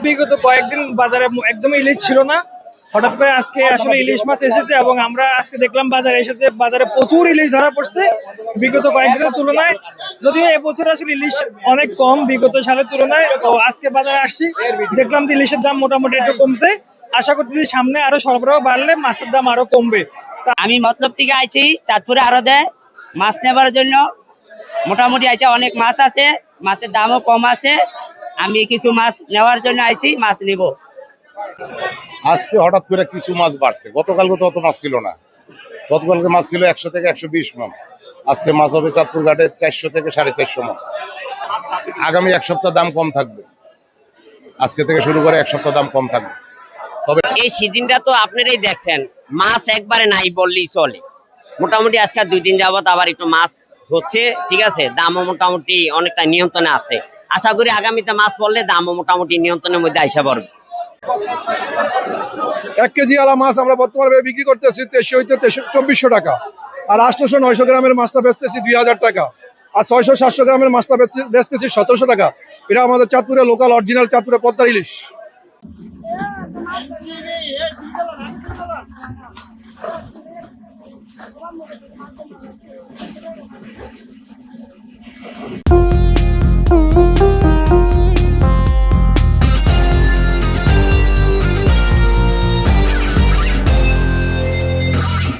বিগত কয়েকদিন বাজারে একদমই ইলিশ ছিল না, হঠাৎ করে আজকে আসলে ইলিশ মাছ এসেছে এবং আমরা আজকে দেখলাম বাজারে এসেছে, বাজারে প্রচুর ইলিশ ধরা পড়ছে বিগত কয়েকদিনের তুলনায়। যদিও এবছর আসলে ইলিশ অনেক কম বিগত সালের তুলনায়, তো আজকে বাজারে আসছি, দেখলাম যে ইলিশের দাম মোটামুটি একটু কমছে। আশা করতেছি সামনে আরো সরবরাহ বাড়লে মাছের দাম আরো কমবে। আমি মতলব থেকে আইছি চাঁদপুরে আরো দেয় মাছ নেবার জন্য, মোটামুটি আছে, অনেক মাছ আছে, মাছের দামও কম আছে। আমি কিছু মাছ নেওয়ার জন্য আইছি, মাছ নিব। আজকে হঠাৎ করে কিছু মাছ বাড়ছে, গতকালকে তো অত মাছ ছিল না। গতকালকে মাছ ছিল 100 থেকে 120 মণ, আজকে মাছ হবে চাঁদপুর ঘাটে 400 থেকে 450 মণ। আগামী এক সপ্তাহ দাম কম থাকবে, আজকে থেকে শুরু করে এক সপ্তাহ দাম কম থাকবে। তবে এই সিজনটা তো আপনারাই দেখছেন, মাছ একবারে নাই বললেই চলে। মোটামুটি আজকে 2 দিন যাবত আবার একটু মাছ হচ্ছে, ঠিক আছে, দামও মোটামুটি অনেকটা নিয়ন্ত্রণে আছে। আশা করি আগামীতে মাছ পড়লে দামও মোটামুটি নিয়ন্ত্রণের মধ্যে আইসা পড়বে। 1 কেজি আলা মাছ আমরা বর্তমানে বিক্রি করতেছি 2300-2400 টাকা, আর 800-900 গ্রামের মাছটা বেচতেছি 2000 টাকা, আর 600-700 গ্রামের মাছটা বেচতেছি 1700 টাকা। এটা আমাদের চাঁদপুরের লোকাল অরিজিনাল চাঁদপুরের পদ্মার ইলিশ।